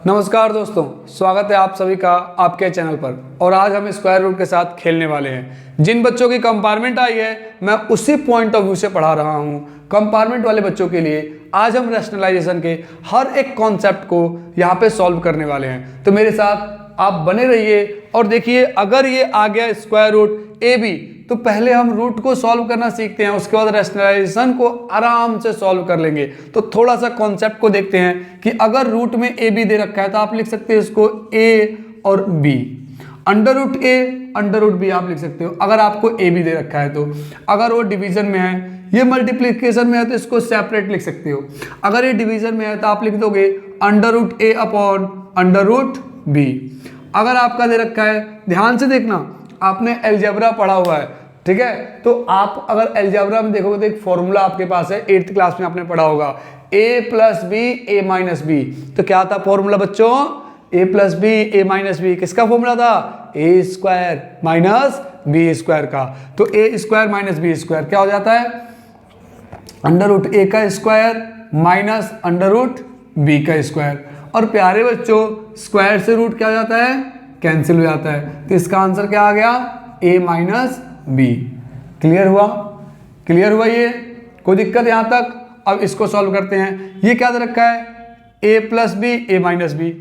नमस्कार दोस्तों, स्वागत है आप सभी का आपके चैनल पर। और आज हम स्क्वायर रूट के साथ खेलने वाले हैं। जिन बच्चों की कंपार्टमेंट आई है मैं उसी पॉइंट ऑफ व्यू से पढ़ा रहा हूं। कंपार्टमेंट वाले बच्चों के लिए आज हम रैशनलाइजेशन के हर एक कॉन्सेप्ट को यहाँ पे सॉल्व करने वाले हैं। तो मेरे साथ आप बने रहिए और देखिए, अगर ये आ गया स्क्वायर रूट ए बी तो पहले हम रूट को सॉल्व करना सीखते हैं, उसके बाद रैशनलाइजेशन को आराम से सॉल्व कर लेंगे। तो थोड़ा सा कॉन्सेप्ट को देखते हैं कि अगर रूट में ए बी दे रखा है तो आप लिख सकते हैं इसको ए और बी। अंडर रूट ए अंडर रूट बी आप लिख सकते हो अगर आपको ए बी दे रखा है तो। अगर वो डिवीजन में है, ये मल्टीप्लिकेशन में है तो इसको सेपरेट लिख सकते हो। अगर ये डिवीजन में है तो आप लिख दोगे अंडर रूट ए अपॉन अंडर रूट बी। अगर आपका दे रखा है, ध्यान से देखना, आपने अलजेब्रा पढ़ा हुआ है, ठीक है, तो आप अगर अलजेब्रा में देखोगे तो एक फॉर्मूला आपके पास है, 8th क्लास में आपने पढ़ा होगा, a plus B A minus B. तो क्या था फॉर्मूला बच्चों? a plus B A minus B. किसका फॉर्मूला था? A square minus B square का। तो A square minus B square क्या हो जाता है? अंडर रूट ए का square minus under root B का स्क्वायर। और प्यारे बच्चों, स्क्वायर से रूट क्या हो जाता है? कैंसिल हो जाता है। तो इसका आंसर क्या आ गया? a minus B. क्लियर हुआ? क्लियर हुआ? ये कोई दिक्कत यहां तक? अब इसको सॉल्व करते हैं। ये क्या दे रखा है? a plus B A minus B.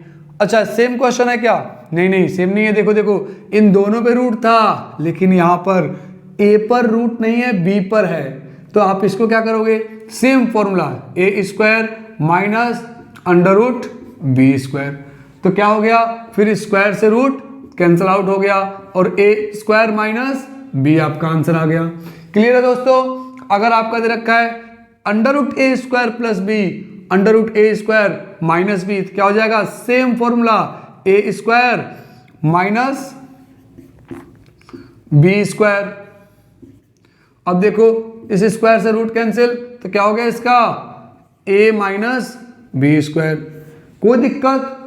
अच्छा, सेम क्वेश्चन है क्या? नहीं नहीं, सेम नहीं है। देखो देखो, इन दोनों पे रूट था, लेकिन यहां पर a पर रूट नहीं है, b पर है। तो आप इसको क्या करोगे? Same formula, A square minus under root B square. तो क्या हो गया? फिर स्क्वायर से रूट कैंसिल आउट हो गया और ए स्क्वायर माइनस बी आपका आंसर आ गया। क्लियर है दोस्तों? अगर आपका दे रखा है under root A square plus B under root A square minus B, क्या हो जाएगा? Same formula, A square minus B square. अब देखो, इस स्क्वायर से रूट कैंसिल, तो क्या हो गया इसका? ए माइनस बी स्क्वायर। कोई दिक्कत?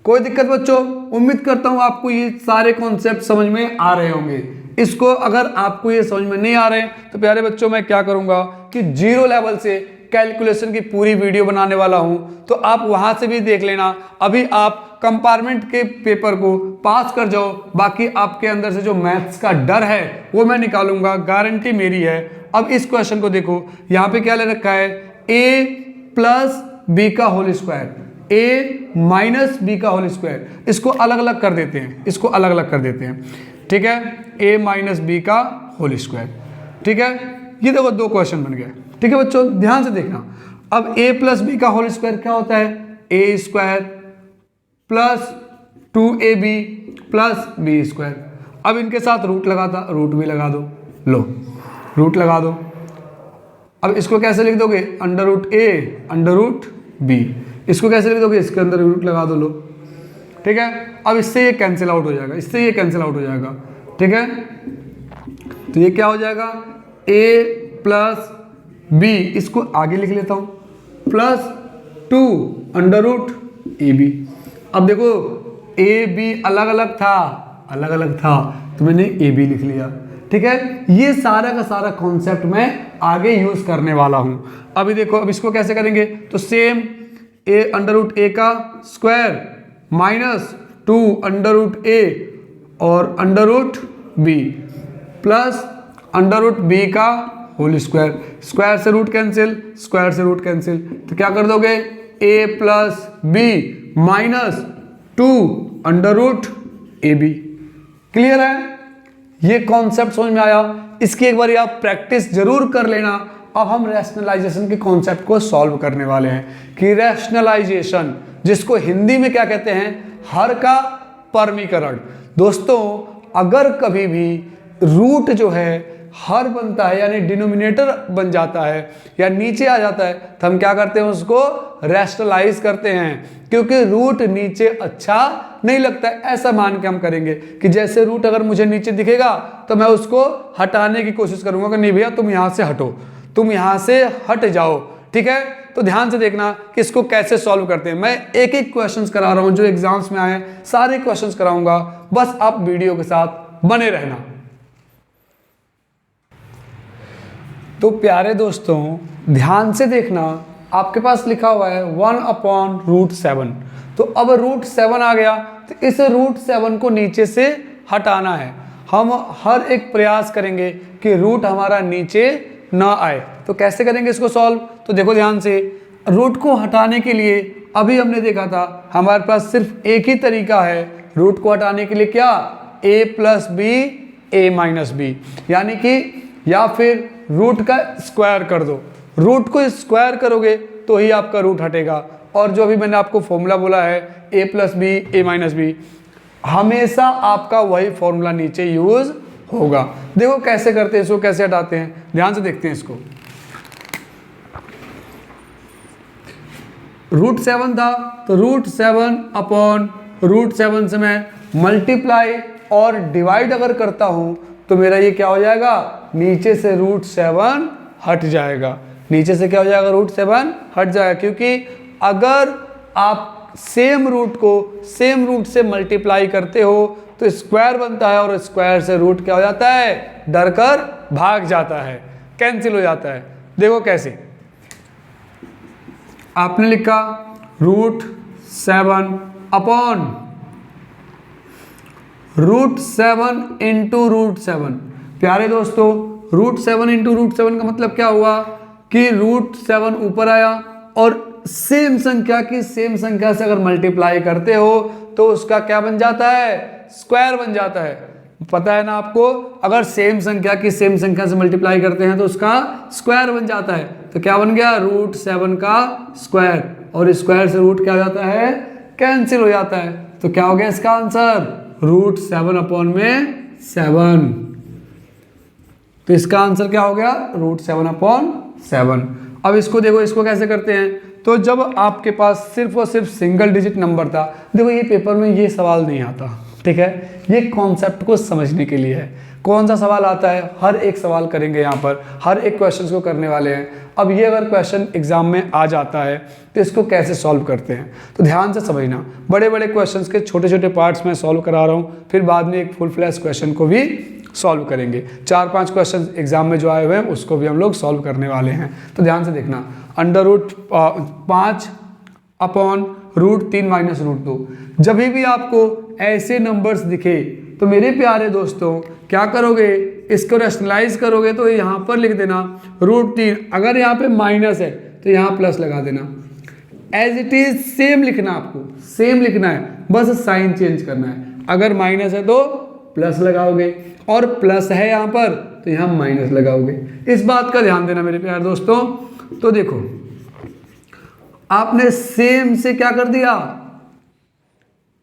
कोई दिक्कत बच्चों? उम्मीद करता हूं आपको ये सारे कॉन्सेप्ट समझ में आ रहे होंगे। इसको अगर आपको ये समझ में नहीं आ रहे तो प्यारे बच्चों, मैं क्या करूंगा कि जीरो लेवल से कैलकुलेशन की पूरी वीडियो बनाने वाला हूं, तो आप वहां से भी देख लेना। अभी आप कंपार्टमेंट के पेपर को पास कर जाओ, बाकी आपके अंदर से जो मैथ्स का डर है वो मैं निकालूंगा, गारंटी मेरी है। अब इस क्वेश्चन को देखो, यहाँ पे क्या ले रखा है? a प्लस बी का whole square, a minus B का होल स्क्वायर। इसको अलग अलग कर देते हैं, इसको अलग अलग कर देते हैं, ठीक है? a माइनस बी का होल स्क्वायर, ठीक है? ये देखो, दो क्वेश्चन बन गए, ठीक है बच्चों? ध्यान से देखना। अब a प्लस बी का होल स्क्वायर क्या होता है? A square plus 2ab plus B square. अब इनके साथ रूट लगाता, रूट भी लगा दो, लो रूट लगा दो। अब इसको कैसे लिख दोगे? अंडर रूट ए अंडर रूट बी। इसको कैसे लिख दोगे? इसके अंदर रूट लगा दो, लो, ठीक है? अब इससे ये कैंसिल आउट हो जाएगा, इससे ये कैंसिल आउट हो जाएगा, ठीक है? तो ये क्या हो जाएगा? a प्लस बी, इसको आगे लिख लेता हूं, प्लस 2 अंडर रूट ए बी। अब देखो, ए बी अलग अलग था, अलग अलग था, तो मैंने ए बी लिख लिया, ठीक है? ये सारा का सारा कॉन्सेप्ट मैं आगे यूज करने वाला हूं। अभी देखो, अब इसको कैसे करेंगे? तो सेम ए अंडर रूट ए का square minus 2 under root a और under root b plus under root B का होल स्क्वायर। स्क्वायर से रूट कैंसिल, स्क्वायर से रूट कैंसिल, तो क्या कर दोगे? A plus b minus 2 under root A b. Clear है? ये कॉन्सेप्ट समझ में आया? इसकी एक बार आप प्रैक्टिस जरूर कर लेना। अब हम रैशनलाइजेशन के कॉन्सेप्ट को सॉल्व करने वाले हैं कि रैशनलाइजेशन, जिसको हिंदी में क्या कहते हैं? हर का परमीकरण। दोस्तों, अगर कभी भी रूट जो है हर बनता है, यानी डिनोमिनेटर बन जाता है या नीचे आ जाता है, तो हम क्या करते हैं? उसको रैशनलाइज करते हैं, क्योंकि रूट नीचे अच्छा नहीं लगता है। ऐसा मान के हम करेंगे कि जैसे रूट अगर मुझे नीचे दिखेगा तो मैं उसको हटाने की कोशिश करूंगा कि नहीं भैया, तुम यहां से हटो, तुम यहां से हट जाओ, ठीक है? तो ध्यान से देखना कि इसको कैसे सॉल्व करते हैं। मैं एक एक क्वेश्चंस करा रहा हूं जो एग्जाम्स में आए, सारे क्वेश्चंस कराऊंगा, बस आप वीडियो के साथ बने रहना। तो प्यारे दोस्तों ध्यान से देखना, आपके पास लिखा हुआ है 1/√7। तो अब √7 आ गया, तो इस √7 को नीचे से हटाना है। हम हर एक प्रयास करेंगे कि रूट हमारा नीचे ना आए। तो कैसे करेंगे इसको सॉल्व? तो देखो ध्यान से, रूट को हटाने के लिए अभी हमने देखा था हमारे पास सिर्फ एक ही तरीका है रूट को हटाने के लिए, क्या? a+b a-b, यानी कि या फिर रूट का स्क्वायर कर दो। रूट को स्क्वायर करोगे तो ही आपका रूट हटेगा। और जो अभी मैंने आपको फॉर्मूला बोला है a+b a-b, हमेशा आपका वही फॉर्मूला नीचे यूज होगा। देखो कैसे करते हैं इसको, कैसे हटाते हैं, ध्यान से देखते हैं इसको। √7 था, तो √7/√7 से मैं मल्टीप्लाई और डिवाइड अगर करता हूं तो मेरा ये क्या हो जाएगा? नीचे से √7 हट जाएगा। नीचे से क्या हो जाएगा? √7 हट जाएगा, क्योंकि अगर आप सेम रूट को सेम रूट से मल्टीप्लाई करते हो तो स्क्वायर बनता है, और स्क्वायर से रूट क्या हो जाता है? डरकर भाग जाता है, कैंसिल हो जाता है। देखो कैसे, आपने लिखा √7/√7 इंटू √7। प्यारे दोस्तों √7 इंटू √7 का मतलब क्या हुआ कि √7 ऊपर आया और सेम संख्या की सेम संख्या से अगर मल्टीप्लाई करते हो तो उसका क्या बन जाता है? स्क्वायर बन जाता है। पता है ना आपको, अगर सेम संख्या की सेम संख्या से मल्टीप्लाई करते हैं तो उसका स्क्वायर बन जाता है। तो क्या बन गया? √7 का स्क्वायर, और स्क्वायर से रूट क्या हो जाता है? कैंसिल हो जाता है। तो क्या हो गया इसका आंसर? √7/7। तो इसका आंसर क्या हो गया? √7/7। अब इसको देखो, इसको कैसे करते हैं। तो जब आपके पास सिर्फ और सिर्फ सिंगल डिजिट नंबर था, देखो ये पेपर में ये सवाल नहीं आता, ठीक है, ये कॉन्सेप्ट को समझने के लिए है। कौन सा सवाल आता है? हर एक सवाल करेंगे यहाँ पर, हर एक क्वेश्चन को करने वाले हैं। अब ये अगर क्वेश्चन एग्जाम में आ जाता है तो इसको कैसे सॉल्व करते हैं, तो ध्यान से समझना। बड़े बड़े क्वेश्चंस के छोटे छोटे पार्ट्स में सॉल्व करा रहा हूँ, फिर बाद में एक फुल फ्लैश क्वेश्चन को भी सॉल्व करेंगे। 4-5 क्वेश्चन एग्जाम में जो आए हुए हैं उसको भी हम लोग सॉल्व करने वाले हैं। तो ध्यान से देखना, √5/√3 - √2। जब भी आपको ऐसे नंबर्स दिखे तो मेरे प्यारे दोस्तों क्या करोगे? इसको रैशनलाइज करोगे तो यहाँ पर लिख देना √3। अगर यहाँ पे माइनस है तो यहाँ प्लस लगा देना। एज इट इज सेम लिखना, आपको सेम लिखना है, बस साइन चेंज करना है। अगर माइनस है तो प्लस लगाओगे, और प्लस है यहाँ पर तो यहाँ माइनस लगाओगे। इस बात का ध्यान देना मेरे प्यारे दोस्तों। तो देखो आपने सेम से क्या कर दिया?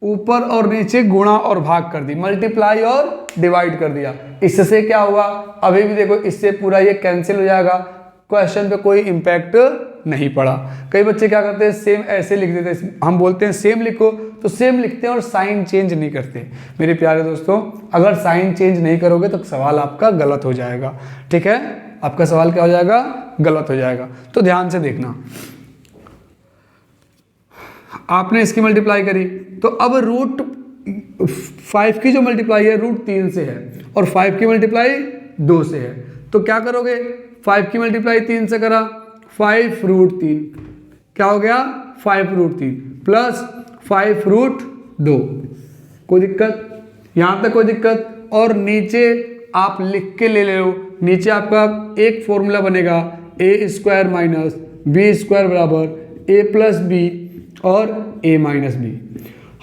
ऊपर और नीचे गुणा और भाग कर दी, मल्टीप्लाई और डिवाइड कर दिया। इससे क्या हुआ? अभी भी देखो, इससे पूरा ये कैंसिल हो जाएगा, क्वेश्चन पे कोई इंपैक्ट नहीं पड़ा। कई बच्चे क्या करते हैं, सेम ऐसे लिख देते हैं। हम बोलते हैं सेम लिखो, तो सेम लिखते हैं और साइन चेंज नहीं करते। मेरे प्यारे दोस्तों अगर साइन चेंज नहीं करोगे तो सवाल आपका गलत हो जाएगा, ठीक है, आपका सवाल क्या हो जाएगा? गलत हो जाएगा। तो ध्यान से देखना, आपने इसकी मल्टीप्लाई करी तो अब √5 की जो मल्टीप्लाई है √3 से है, और 5 की मल्टीप्लाई 2 से है। तो क्या करोगे? 5 की मल्टीप्लाई 3 से करा, 5√3 क्या हो गया? 5√3 प्लस 5√2। कोई दिक्कत? यहां तक कोई दिक्कत? और नीचे आप लिख के ले लो, नीचे आपका एक फॉर्मूला बनेगा a² - b² बराबर a+b और a-b।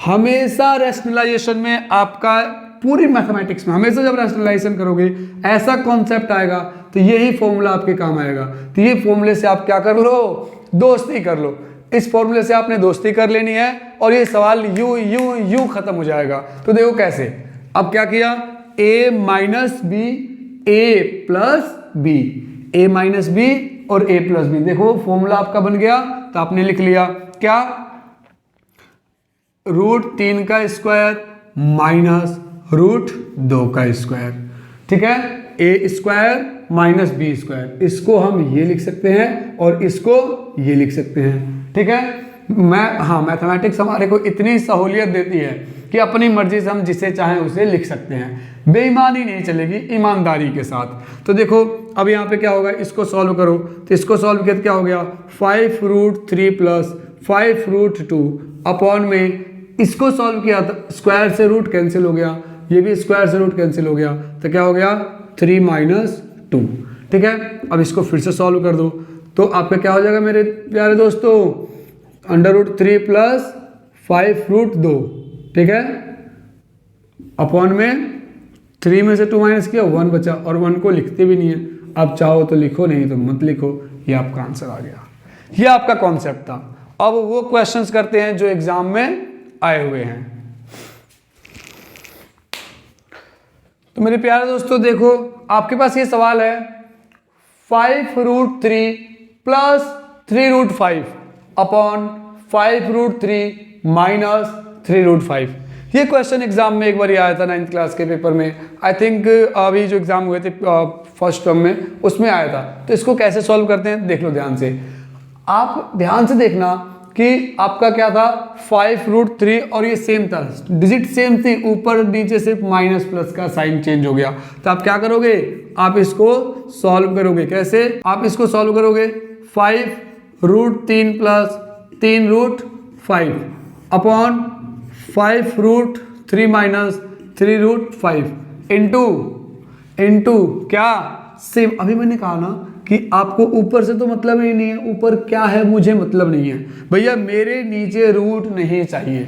हमेशा रैशनलाइजेशन में आपका, पूरी मैथमेटिक्स में हमेशा जब रैशनलाइजेशन करोगे ऐसा कॉन्सेप्ट आएगा तो यही फॉर्मूला आपके काम आएगा। तो ये फॉर्मूले से आप क्या कर लो? दोस्ती कर लो। इस फॉर्मूले से आपने दोस्ती कर लेनी है और ये सवाल यूं यूं यूं खत्म हो जाएगा। तो देखो कैसे, अब क्या किया? a-b a+b, a-b और a+b। देखो फॉर्मूला आपका बन गया, तो आपने लिख लिया क्या? √3 का स्क्वायर माइनस √2 का स्क्वायर, ठीक है, a² - b²। इसको हम ये लिख सकते हैं और इसको ये लिख सकते हैं, ठीक है। मैथमेटिक्स हमारे को इतनी सहूलियत देती है कि अपनी मर्जी से हम जिसे चाहें उसे लिख सकते हैं, बेईमानी नहीं चलेगी, ईमानदारी के साथ। तो देखो अब यहाँ पे क्या होगा, इसको सॉल्व करो, तो इसको सॉल्व किया तो क्या हो गया 5√3 प्लस 5√2 अपॉन में, इसको सॉल्व किया तो स्क्वायर से रूट कैंसिल हो गया, ये भी स्क्वायर से रूट कैंसिल हो गया, तो क्या हो गया 3 - 2। ठीक है, अब इसको फिर से सॉल्व कर दो, तो आपका क्या हो जाएगा मेरे प्यारे दोस्तों, √3 प्लस 5√2, ठीक है, अपॉन में 3 में से 2 माइनस किया 1 बचा, और 1 को लिखते भी नहीं है, आप चाहो तो लिखो, नहीं तो मत लिखो, ये आपका आंसर आ गया। ये आपका कॉन्सेप्ट था। अब वो क्वेश्चंस करते हैं जो एग्जाम में आए हुए हैं। तो मेरे प्यारे दोस्तों देखो, आपके पास ये सवाल है 5√3 प्लस 3√5 अपॉन 5√3 माइनस 3√5। ये क्वेश्चन एग्जाम में एक बार आया था 9th क्लास के पेपर में, आई थिंक अभी जो एग्जाम हुए थे फर्स्ट टर्म में उसमें आया था। तो इसको कैसे सॉल्व करते हैं देख लो ध्यान से, आप ध्यान से देखना कि आपका क्या था 5√3 और ये सेम था, डिजिट सेम थी, ऊपर नीचे सिर्फ माइनस प्लस का साइन चेंज हो गया। तो आप क्या करोगे, आप इसको सॉल्व करोगे, कैसे आप इसको सॉल्व करोगे, 5√3 प्लस 3√5 अपॉन 5√3 माइनस 3√5 इंटू क्या सेम। अभी मैंने कहा ना कि आपको ऊपर से तो मतलब ही नहीं है, ऊपर क्या है मुझे मतलब नहीं है भैया, मेरे नीचे रूट नहीं चाहिए,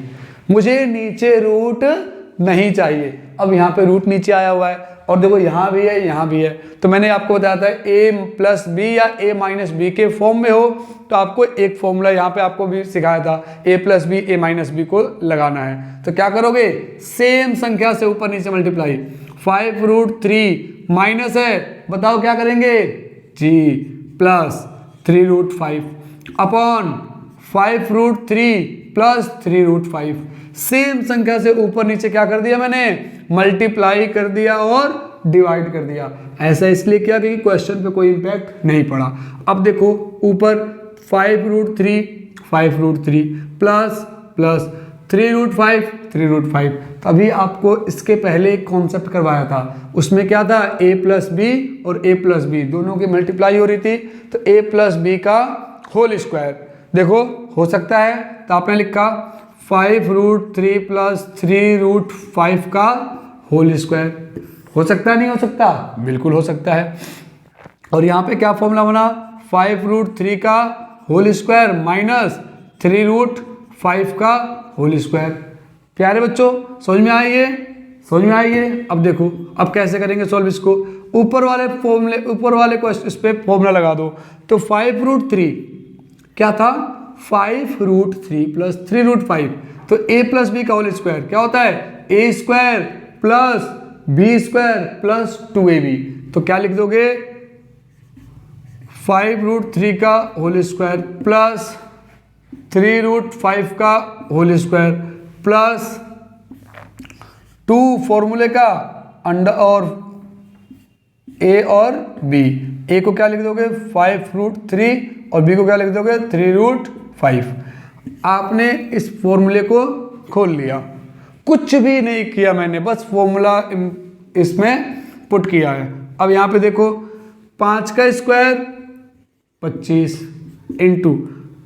मुझे नीचे रूट नहीं चाहिए। अब यहाँ पे रूट नीचे आया हुआ है, और देखो यहाँ भी है यहाँ भी है, तो मैंने आपको बताया था a+b या a-b के फॉर्म में हो तो आपको एक फॉर्मूला यहाँ पे आपको भी सिखाया था, a+b a-b को लगाना है। तो क्या करोगे, सेम संख्या से ऊपर नीचे मल्टीप्लाई, 5√3 माइनस है, बताओ क्या करेंगे जी, प्लस 3√5 अपॉन 5√3 प्लस 3√5, सेम संख्या से ऊपर नीचे क्या कर दिया मैंने, मल्टीप्लाई कर दिया और डिवाइड कर दिया। ऐसा इसलिए किया क्योंकि क्वेश्चन पे कोई इंपैक्ट नहीं पड़ा। अब देखो ऊपर 5√3 प्लस 3√5 तभी आपको इसके पहले एक कॉन्सेप्ट करवाया था, उसमें क्या था a+b और a+b दोनों की मल्टीप्लाई हो रही थी, तो a+b का होल स्क्वायर देखो हो सकता है, तो आपने लिखा 5√3 प्लस 3√5 का होल स्क्वायर। हो सकता है नहीं हो सकता, बिल्कुल हो सकता है। और यहाँ पे क्या फॉर्मूला बना, 5√3 का होल स्क्वायर माइनस 3√5 का होल स्क्वायर। प्यारे बच्चों समझ में आइए, समझ में आइए। अब देखो अब कैसे करेंगे सॉल्व इसको, ऊपर वाले क्वेश्चन इस पे फॉर्मूला लगा दो। तो 5√3 क्या था, 5√3 प्लस 3√5, तो a+b का होल स्क्वायर क्या होता है, a² plus b² plus 2ab। तो क्या लिख दोगे, 5√3 का होल स्क्वायर प्लस 3√5 का होल स्क्वायर प्लस 2 फॉर्मूले का अंडर और a और b। a को क्या लिख दोगे 5√3 और b को क्या लिख दोगे 3√5। आपने इस फॉर्मूले को खोल लिया, कुछ भी नहीं किया मैंने, बस फॉर्मूला इसमें पुट किया है। अब यहाँ पे देखो 5 का स्क्वायर 25 इंटू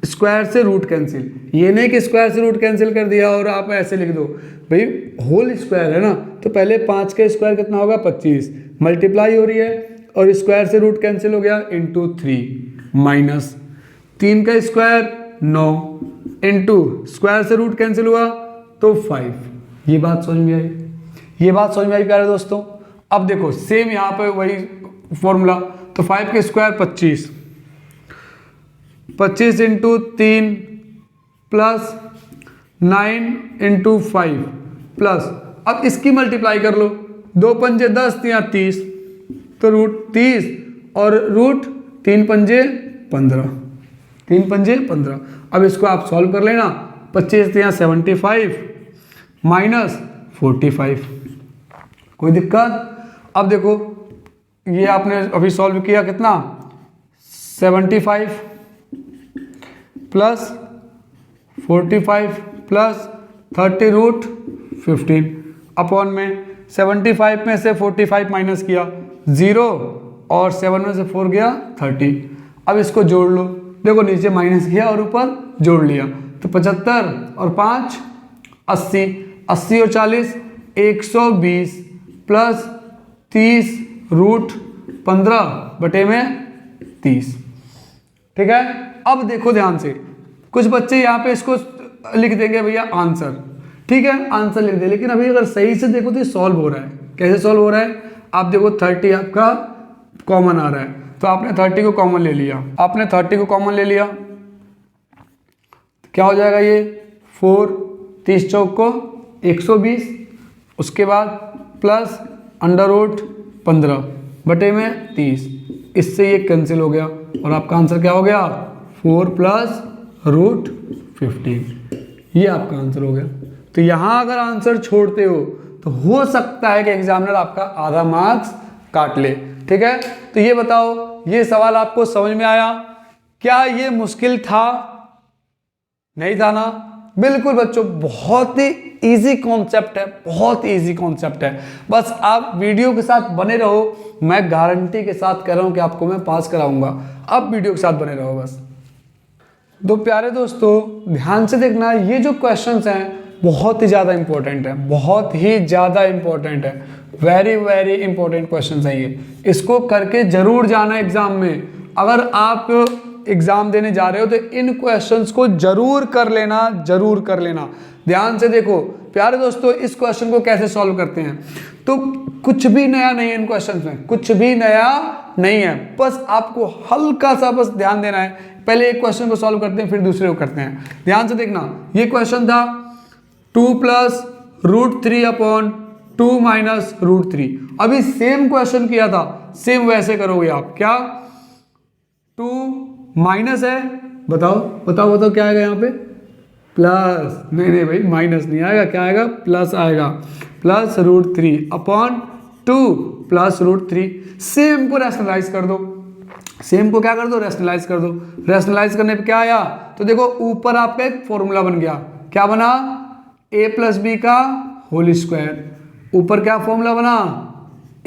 स्क्वायर से रूट कैंसिल, ये नहीं कि स्क्वायर से रूट कैंसिल कर दिया और आप ऐसे लिख दो, भाई होल स्क्वायर है ना, तो पहले 5 का स्क्वायर कितना होगा 25, मल्टीप्लाई हो रही है और स्क्वायर से रूट कैंसिल हो गया इंटू 3 माइनस 3 का स्क्वायर 9 इंटू स्क्वायर से रूट कैंसिल हुआ तो 5। ये बात समझ में आई, ये बात समझ में आई प्यारे दोस्तों। अब देखो सेम यहाँ पे वही फॉर्मूला, तो 5 का square 25 into 3 plus 9 into 5 plus, अब इसकी मल्टीप्लाई कर लो, 2 पंजे 10 या 30, तो रूट 30 और रूट 3 पंजे 15, 3 पंजे 15। अब इसको आप सॉल्व कर लेना, 25 या 75 माइनस 45, कोई दिक्कत। अब देखो ये आपने अभी सॉल्व किया कितना 75 प्लस 45 प्लस 30√5 15 अपॉन में 75 में से 45 माइनस किया 0 और 7 में से 4 गया 30। अब इसको जोड़ लो, देखो नीचे माइनस किया और ऊपर जोड़ लिया, तो 75 और 5 80, 80 और 40 120 प्लस 30 रूट 15 बटे में 30। ठीक है, अब देखो ध्यान से, कुछ बच्चे यहाँ पे इसको लिख देंगे भैया आंसर, ठीक है आंसर लिख दे, लेकिन अभी अगर सही से देखो तो ये सॉल्व हो रहा है। कैसे सॉल्व हो रहा है, आप देखो 30 आपका कॉमन आ रहा है, तो आपने 30 को कॉमन ले लिया, आपने 30 को कॉमन ले लिया, क्या हो जाएगा ये 4 30 चौक को 120, उसके बाद प्लस अंडर रूट 15 बटे में 30, इससे ये कैंसिल हो गया और आपका आंसर क्या हो गया 4 प्लस रूट 15, ये आपका आंसर हो गया। तो यहाँ अगर आंसर छोड़ते हो हो सकता है कि एग्जामिनर आपका आधा मार्क्स काट ले। ठीक है, तो ये बताओ, ये सवाल आपको समझ में आया? क्या ये मुश्किल था? नहीं था ना? बिल्कुल बच्चों, बहुत ही इजी कॉन्सेप्ट है, बहुत इजी कॉन्सेप्ट है। बस आप वीडियो के साथ बने रहो, मैं गारंटी के साथ कह रहा हूं कि आपको मैं पास कराऊंगा। अब वीडियो के साथ बने रहो बस। तो प्यारे दोस्तों ध्यान से देखना, ये जो क्वेश्चंस हैं बहुत ही ज़्यादा इंपॉर्टेंट है, बहुत ही ज़्यादा इंपॉर्टेंट है, वेरी वेरी इंपॉर्टेंट क्वेश्चंस हैं ये। इसको करके जरूर जाना एग्जाम में। अगर आप एग्जाम देने जा रहे हो तो इन क्वेश्चंस को जरूर कर लेना, जरूर कर लेना। ध्यान से देखो प्यारे दोस्तों, इस क्वेश्चन को कैसे सॉल्व करते हैं, तो कुछ भी नया नहीं है इन क्वेश्चंस में, कुछ भी नया नहीं है। बस आपको हल्का सा बस ध्यान देना है। पहले एक क्वेश्चन को सॉल्व करते हैं, फिर दूसरे को करते हैं। ध्यान से देखना, ये क्वेश्चन था 2 plus root 3 upon 2 minus root 3। अभी सेम क्वेश्चन किया था, सेम वैसे करोगे आप। क्या 2 माइनस है, बताओ बताओ बताओ क्या आएगा यहाँ पे, प्लस, नहीं भाई माइनस नहीं आएगा, क्या आएगा प्लस आएगा, plus root 3 upon 2 plus root 3। Same को रैशनलाइज कर दो, सेम को क्या कर दो, रैशनलाइज कर दो। रैशनलाइज करने पे क्या आया, तो देखो ऊपर आपका एक फॉर्मूला बन गया, क्या बना, a प्लस बी का होल स्क्वायर। ऊपर क्या फॉर्मूला बना,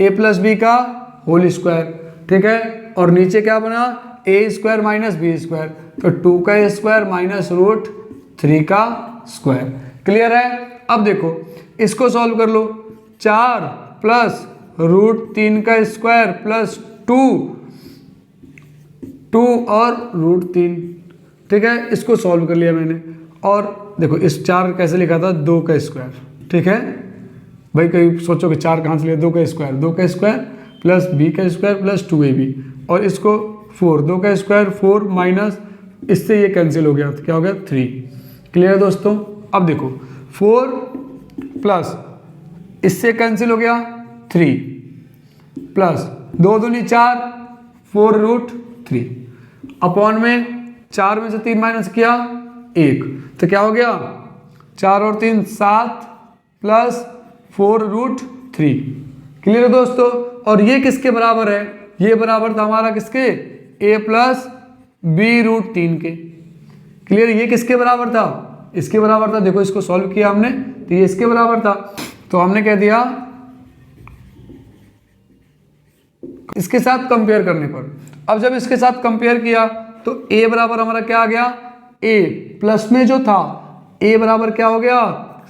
a प्लस बी का होल स्क्वायर, ठीक है। और नीचे क्या बना, a square minus B square, तो 2 का स्क्वायर माइनस रूट 3 का स्क्वायर। क्लियर है? अब देखो इसको सॉल्व कर लो, 4 प्लस रूट 3 का स्क्वायर प्लस 2 और रूट 3, ठीक है। इसको सॉल्व कर लिया मैंने। और देखो इस 4 कैसे लिखा था, 2 का स्क्वायर, ठीक है भाई। कहीं सोचो कि 4 कहाँ से लिया, 2 का स्क्वायर, 2 का स्क्वायर प्लस बी का स्क्वायर प्लस 2ab, और इसको 4, 2 का स्क्वायर 4 माइनस, इससे ये कैंसिल हो गया, तो क्या हो गया 3। क्लियर है दोस्तों? अब देखो 4 प्लस इससे कैंसिल हो गया 3 प्लस 2 दूनी 4, 4 रूट 3 अपॉन में 4 में से 3 माइनस किया 1, तो क्या हो गया 4 और 3 7 प्लस 4 रूट 3। क्लियर है दोस्तों? और ये किसके बराबर है, ये बराबर था हमारा किसके, a प्लस बी रूट 3 के। क्लियर? ये किसके बराबर था, इसके बराबर था। देखो इसको सॉल्व किया हमने तो ये इसके बराबर था, तो हमने कह दिया इसके साथ कंपेयर करने पर। अब जब इसके साथ कंपेयर किया तो a बराबर हमारा क्या आ गया, a प्लस में जो था a बराबर क्या हो गया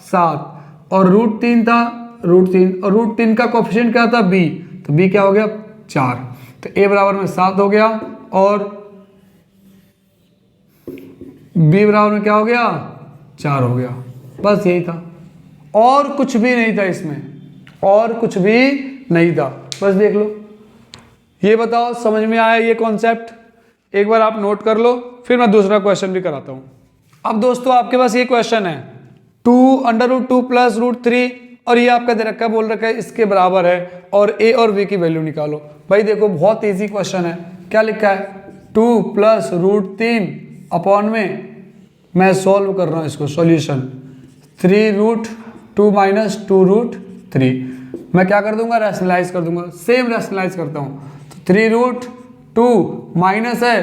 7, और रूट 3 था, रूट 3, और रूट 3 का कोफिशिएंट क्या था b, तो b क्या हो गया 4, तो a बराबर में 7 हो गया, और b बराबर में क्या हो गया 4 हो गया। बस यही था, और कुछ भी नहीं था इसमें, और कुछ भी नहीं था। बस देख लो, ये बताओ समझ में आया ये कॉन्सेप्ट? एक बार आप नोट कर लो, फिर मैं दूसरा क्वेश्चन भी कराता हूं। अब दोस्तों आपके पास ये क्वेश्चन है 2 अंडर रूट 2 प्लस रूट 3, और ये आपका दे रखा है, बोल रखा है इसके बराबर है, और a और b की वैल्यू निकालो। भाई देखो बहुत इजी क्वेश्चन है। क्या लिखा है, 2 प्लस रूट 3 अपॉन में, मैं सॉल्व कर रहा हूं इसको, सॉल्यूशन 3 रूट 2 माइनस 2 रूट 3। मैं क्या कर दूंगा, रैशनलाइज कर दूंगा, सेम रैशनलाइज करता हूं। तो 3 रूट 2 माइनस है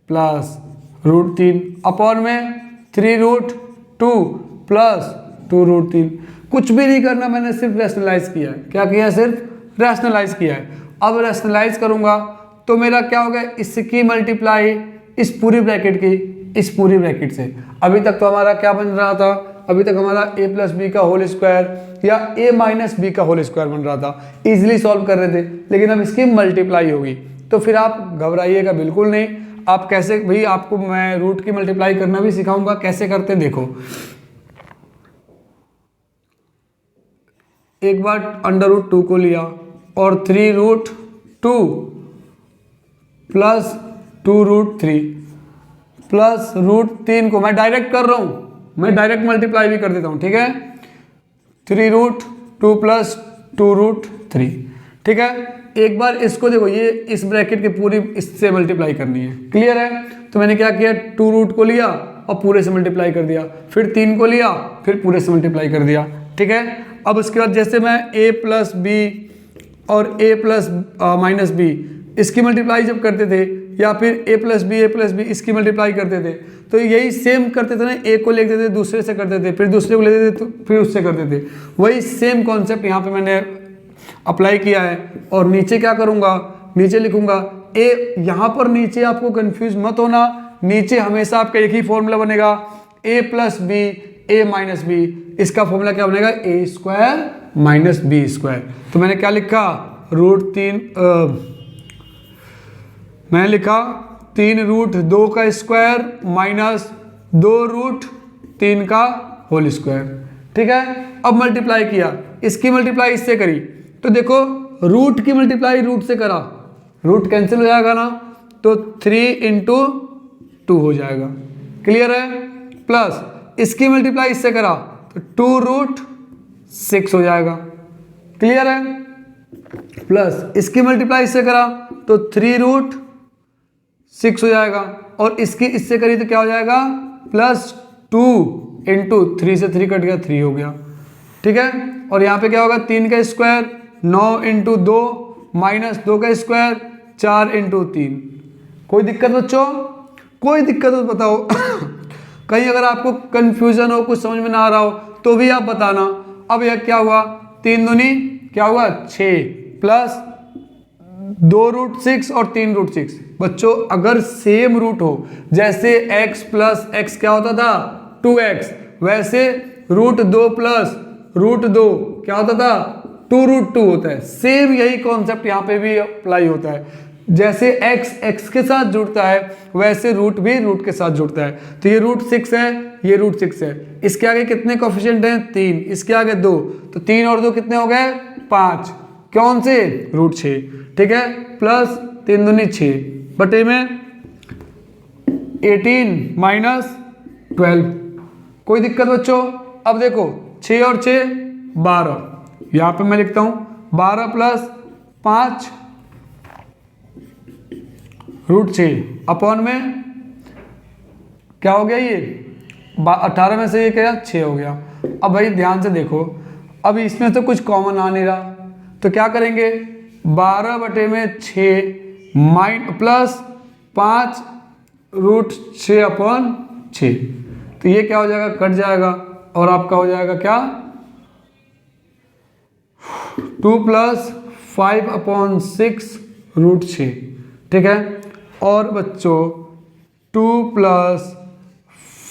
प्लस रूट 3 अपॉन में 3 रूट 2 प्लस 2 रूट 3। कुछ भी नहीं करना, मैंने सिर्फ रैशनलाइज किया है। क्या किया है? सिर्फ रैशनलाइज किया है। अब रैशनलाइज करूंगा तो मेरा क्या हो गया, इसकी मल्टीप्लाई इस पूरी ब्रैकेट की इस पूरी ब्रैकेट से। अभी तक तो हमारा क्या बन रहा था, अभी तक हमारा a प्लस बी का होल स्क्वायर या a माइनस बी का होल स्क्वायर बन रहा था, इजीली सॉल्व कर रहे थे। लेकिन अब इसकी मल्टीप्लाई होगी, तो फिर आप घबराइएगा बिल्कुल नहीं। आप कैसे भाई, आपको मैं रूट की मल्टीप्लाई करना भी सिखाऊंगा, कैसे करते हैं देखो। एक बार अंडर रूट 2 को लिया और 3 root 2 plus 2 root 3 plus root 3 को मैं डायरेक्ट कर रहा हूं, मैं डायरेक्ट मल्टीप्लाई भी कर देता हूं, ठीक है। 3 रूट 2 प्लस 2 रूट 3, ठीक है। एक बार इसको देखो, ये इस ब्रैकेट की पूरी इससे मल्टीप्लाई करनी है, क्लियर है। तो मैंने क्या किया, 2 रूट को लिया और पूरे से मल्टीप्लाई कर दिया, फिर 3 को लिया फिर पूरे से मल्टीप्लाई कर दिया, ठीक है। अब उसके बाद जैसे मैं a प्लस बी और a प्लस माइनस बी इसकी मल्टीप्लाई जब करते थे, या फिर a प्लस बी इसकी मल्टीप्लाई करते थे, तो यही सेम करते थे ना, a को लेते थे दूसरे से करते थे, फिर दूसरे को लेते थे तो फिर उससे करते थे। वही सेम कॉन्सेप्ट यहाँ पे मैंने अप्लाई किया है। और नीचे क्या करूँगा, नीचे लिखूंगा a, यहाँ पर नीचे आपको कंफ्यूज मत होना, नीचे हमेशा आपका एक ही फॉर्मूला बनेगा, a plus B a minus B, इसका फॉर्मूला क्या बनेगा, a square minus B square. तो मैंने क्या लिखा, रूट 3 मैंने लिखा 3 रूट 2 का स्क्वायर माइनस 2 रूट 3 का होल स्क्वायर, ठीक है। अब मल्टीप्लाई किया, इसकी मल्टीप्लाई इससे करी, तो देखो रूट की मल्टीप्लाई रूट से करा, रूट कैंसिल हो जाएगा ना, तो 3 इंटू 2 हो जाएगा, क्लियर है। प्लस इसकी मल्टीप्लाई इससे करा तो 2 रूट 6 हो जाएगा, क्लियर है। प्लस इसकी मल्टीप्लाई इससे करा तो 3 रूट 6 हो जाएगा, और इसकी इससे करी तो क्या हो जाएगा, प्लस 2 इंटू 3 से 3 कट गया, 3 हो गया, ठीक है। और यहाँ पे क्या होगा, 3 का स्क्वायर 9 इंटू 2 माइनस 2 का स्क्वायर 4 इंटू 3। कोई दिक्कत बच्चों, कोई दिक्कत हो बताओ कहीं अगर आपको कंफ्यूजन हो, कुछ समझ में ना आ रहा हो तो भी आप बताना। अब यह क्या हुआ, 3 दूनी क्या हुआ 6 प्लस 2 रूट 6 और 3 रूट 6। बच्चों अगर सेम रूट हो, जैसे x प्लस एक्स क्या होता था 2x, वैसे रूट 2 प्लस रूट 2 क्या होता था 2 रूट 2 होता है। सेम यही कॉन्सेप्ट यहाँ पे भी अप्लाई होता है, जैसे x के साथ जुड़ता है वैसे रूट भी रूट के साथ जुड़ता है। तो ये रूट 6 है, ये रूट 6 है, इसके आगे कितने कोफिशिएंट हैं 3, इसके आगे 2, तो 3 और 2 कितने हो गए 5, कौन से रूट 6, ठीक है। प्लस 3 दूनी 6 बटे में 18 माइनस 12। कोई दिक्कत बच्चों। अब देखो 6 और 6 12, यहाँ पे मैं लिखता हूँ 12 प्लस 5 रूट 6 अपॉन में क्या हो गया, ये 18 में से ये क्या 6 हो गया। अब भाई ध्यान से देखो, अब इसमें तो कुछ कॉमन आ नहीं रहा, तो क्या करेंगे 12 बटे में 6 प्लस 5 रूट 6 अपॉन 6, तो ये क्या हो जाएगा कट जाएगा, और आपका हो जाएगा क्या 2 प्लस 5 अपॉन 6 रूट 6, ठीक है। और बच्चों 2 प्लस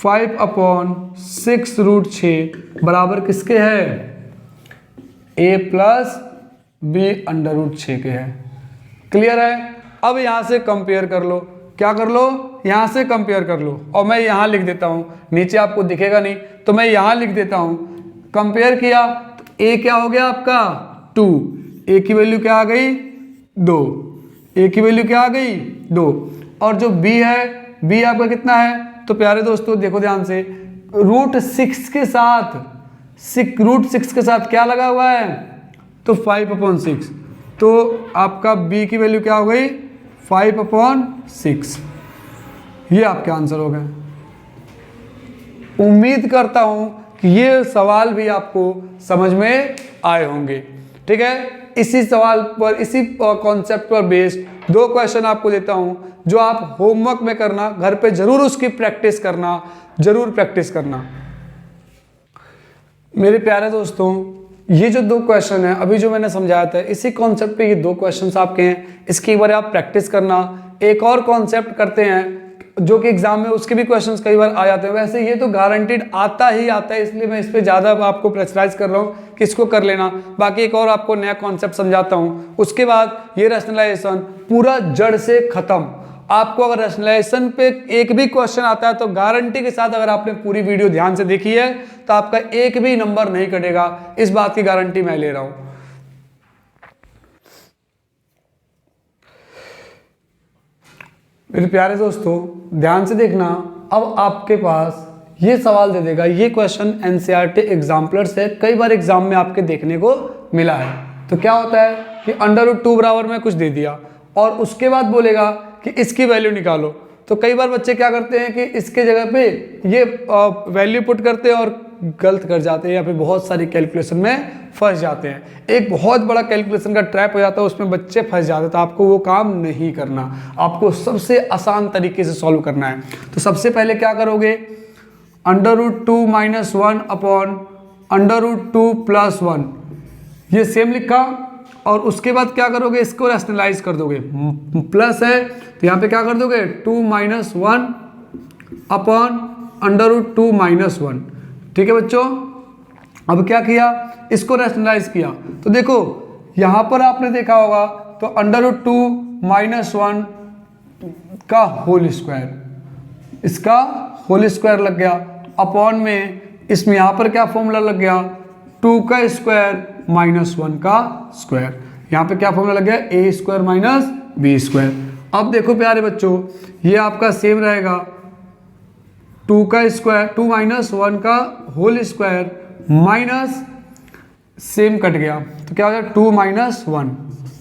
5 अपॉन 6 रूट 6 बराबर किसके है, a plus B under root 6 के है, क्लियर है। अब यहां से कंपेयर कर लो, क्या कर लो, यहां से कंपेयर कर लो, और मैं यहां लिख देता हूं, नीचे आपको दिखेगा नहीं तो मैं यहां लिख देता हूं। कंपेयर किया तो a क्या हो गया आपका 2, a की वैल्यू क्या आ गई 2, a की वैल्यू क्या आ गई 2, और जो b है b आपका कितना है, तो प्यारे दोस्तों देखो ध्यान से, रूट 6 के साथ रूट 6 के साथ क्या लगा हुआ है, तो 5 अपॉन 6, तो आपका b की वैल्यू क्या हो गई 5 अपॉन 6। ये आपके आंसर हो गए। उम्मीद करता हूं कि ये सवाल भी आपको समझ में आए होंगे, ठीक है। इसी सवाल पर, इसी कॉन्सेप्ट पर बेस्ड 2 क्वेश्चन आपको देता हूं, जो आप होमवर्क में करना, घर पे जरूर उसकी प्रैक्टिस करना, जरूर प्रैक्टिस करना। मेरे प्यारे दोस्तों, ये जो 2 क्वेश्चन है अभी जो मैंने समझाया था, इसी कॉन्सेप्ट पे ये 2 क्वेश्चन आपके हैं। इसकी एक बार आप प्रैक्टिस करना। एक और कॉन्सेप्ट करते हैं जो कि एग्जाम में उसके भी क्वेश्चंस कई बार आ जाते हैं। वैसे ये तो गारंटीड आता ही आता है, इसलिए मैं इस पर ज़्यादा आपको प्रेशराइज कर रहा हूँ कि इसको कर लेना। बाकी एक और आपको नया कॉन्सेप्ट समझाता हूँ। उसके बाद ये रैशनलाइजेशन पूरा जड़ से खत्म। आपको अगर रैशनलाइजेशन पे एक भी क्वेश्चन आता है तो गारंटी के साथ, अगर आपने पूरी वीडियो ध्यान से देखी है, तो आपका एक भी नंबर नहीं कटेगा। इस बात की गारंटी मैं ले रहा हूं। मेरे प्यारे दोस्तों, ध्यान से देखना। अब आपके पास ये सवाल दे देगा, ये क्वेश्चन एनसीईआरटी एग्जाम्पलर से कई बार एग्जाम में आपके देखने को मिला है। तो क्या होता है कि √2 बराबर में कुछ दे दिया और उसके बाद बोलेगा कि इसकी वैल्यू निकालो। तो कई बार बच्चे क्या करते हैं कि इसके जगह पे ये वैल्यू पुट करते हैं और गलत कर जाते हैं, या फिर बहुत सारी कैलकुलेशन में फंस जाते हैं। एक बहुत बड़ा कैलकुलेशन का ट्रैप हो जाता है, उसमें बच्चे फंस जाते हैं। तो आपको वो काम नहीं करना, आपको सबसे आसान तरीके से सॉल्व करना है। तो सबसे पहले क्या करोगे, √2 - 1 अपॉन √2 + 1, ये सेम लिखा। और उसके बाद क्या करोगे, इसको रैशनलाइज कर दोगे। प्लस है तो यहाँ पे क्या कर दोगे, 2 - 1 अपॉन √2 - 1। ठीक है बच्चों, अब क्या किया, इसको रैशनलाइज किया। तो देखो यहाँ पर आपने देखा होगा तो √2 - 1 का होल स्क्वायर, इसका होल स्क्वायर लग गया, अपॉन में इसमें यहाँ पर क्या फॉर्मूला लग गया, 2 का स्क्वायर - 1 का स्क्वायर। यहाँ पे क्या फॉर्मूला लग गया, a² - b²। अब देखो प्यारे बच्चों, ये आपका सेम रहेगा, 2 का स्क्वायर, 2 - 1 का whole square minus, same cut गया तो क्या हो जाएगा, 2 - 1।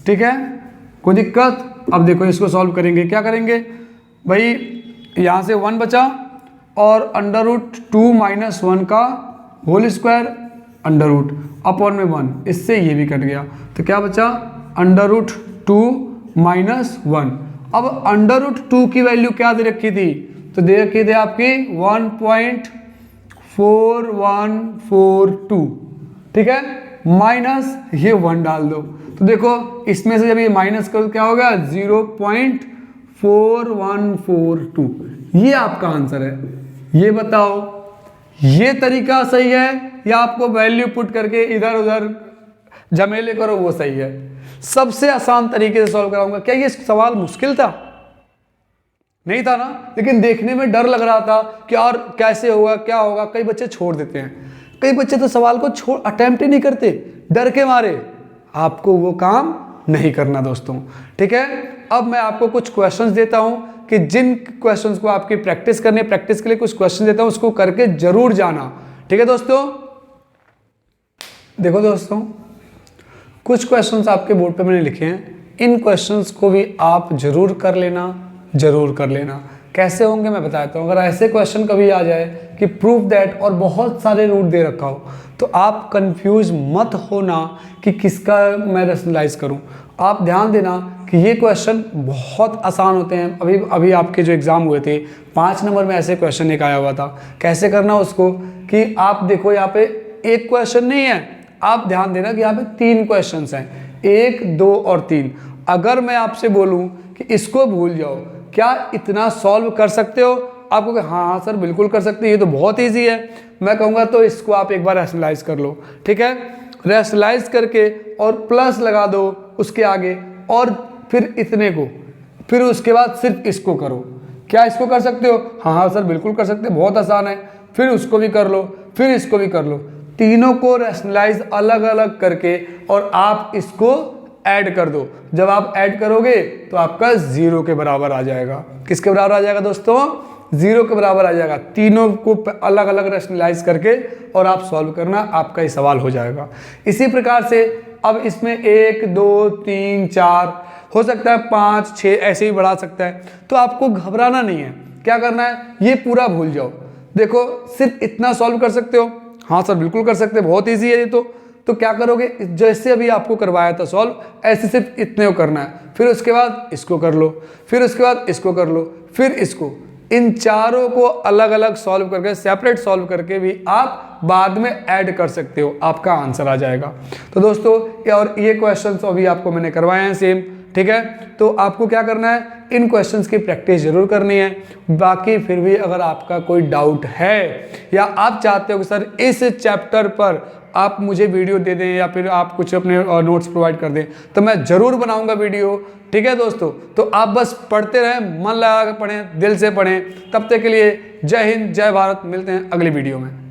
ठीक है, कोई दिक्कत। अब देखो इसको सॉल्व करेंगे, क्या करेंगे भाई, यहाँ से 1 बचा और √2 - 1 का होल स्क्वायर अंडर अपॉन में 1, इससे ये भी कट गया तो क्या बचा, √2 - 1। अब √2 की वैल्यू क्या दे रखी थी, तो दे रखी थी आपकी 1.4142। ठीक है, माइनस ये 1 डाल दो। तो देखो इसमें से जब ये माइनस करो क्या होगा, 0.4142। ये आपका आंसर है। ये बताओ ये तरीका सही है या आपको वैल्यू पुट करके इधर उधर झमेले करो वो सही है? सबसे आसान तरीके से सॉल्व कराऊंगा। क्या ये सवाल मुश्किल था? नहीं था ना, लेकिन देखने में डर लग रहा था कि और कैसे होगा क्या होगा। कई बच्चे छोड़ देते हैं, कई बच्चे तो सवाल को अटेम्प्ट ही नहीं करते डर के मारे। आपको वो काम नहीं करना दोस्तों, ठीक है। अब मैं आपको कुछ क्वेश्चंस देता हूं कि जिन क्वेश्चंस को आपकी प्रैक्टिस करनी है, प्रैक्टिस के लिए कुछ क्वेश्चन देता हूं, उसको करके जरूर जाना, ठीक है दोस्तों। देखो दोस्तों, कुछ क्वेश्चंस आपके बोर्ड पे मैंने लिखे हैं, इन क्वेश्चंस को भी आप जरूर कर लेना, जरूर कर लेना। कैसे होंगे मैं बताता हूँ। अगर ऐसे क्वेश्चन कभी आ जाए कि प्रूफ दैट और बहुत सारे रूट दे रखा हो, तो आप कंफ्यूज मत होना कि किसका मैं रैशनलाइज करूँ। आप ध्यान देना कि ये क्वेश्चन बहुत आसान होते हैं। अभी आपके जो एग्ज़ाम हुए थे 5 नंबर में ऐसे क्वेश्चन एक आया हुआ था। कैसे करना उसको कि आप देखो यहाँ पे एक क्वेश्चन नहीं है, आप ध्यान देना कि यहाँ पे 3 क्वेश्चन हैं, 1, 2 और 3। अगर मैं आपसे बोलूँ कि इसको भूल जाओ, क्या इतना सॉल्व कर सकते हो? आपको कहे हाँ सर बिल्कुल कर सकते हैं, ये तो बहुत ईजी है। मैं कहूँगा तो इसको आप एक बार रैशनलाइज कर लो, ठीक है। रैशनलाइज करके और प्लस लगा दो उसके आगे, और फिर इतने को, फिर उसके बाद सिर्फ इसको करो। क्या इसको कर सकते हो? हाँ हाँ सर बिल्कुल कर सकते हैं, बहुत आसान है। फिर उसको भी कर लो, फिर इसको भी कर लो। तीनों को रैशनलाइज अलग अलग करके और आप इसको ऐड कर दो। जब आप ऐड करोगे तो आपका 0 के बराबर आ जाएगा। किसके बराबर आ जाएगा दोस्तों? 0 के बराबर आ जाएगा। तीनों को अलग अलग रैशनलाइज करके और आप सॉल्व करना, आपका ही सवाल हो जाएगा। इसी प्रकार से अब इसमें 1, 2, 3, 4 हो सकता है, 5, 6 ऐसे ही बढ़ा सकता है। तो आपको घबराना नहीं है। क्या करना है, ये पूरा भूल जाओ। देखो सिर्फ इतना सॉल्व कर सकते हो? हाँ सर बिल्कुल कर सकते हैं, बहुत ईजी है ये तो क्या करोगे, जैसे अभी आपको करवाया था सॉल्व, ऐसे सिर्फ इतने को करना है। फिर उसके बाद इसको कर लो, फिर उसके बाद इसको कर लो, फिर इसको। इन चारों को अलग अलग सॉल्व करके, सेपरेट सॉल्व करके भी आप बाद में ऐड कर सकते हो, आपका आंसर आ जाएगा। तो दोस्तों और ये क्वेश्चंस अभी आपको मैंने करवाए हैं सेम, ठीक है। तो आपको क्या करना है, इन क्वेश्चंस की प्रैक्टिस जरूर करनी है। बाकी फिर भी अगर आपका कोई डाउट है या आप चाहते हो कि सर इस चैप्टर पर आप मुझे वीडियो दे दें या फिर आप कुछ अपने नोट्स प्रोवाइड कर दें, तो मैं जरूर बनाऊंगा वीडियो, ठीक है दोस्तों। तो आप बस पढ़ते रहें, मन लगा कर पढ़ें, दिल से पढ़ें। तब तक के लिए जय हिंद, जय भारत। मिलते हैं अगली वीडियो में।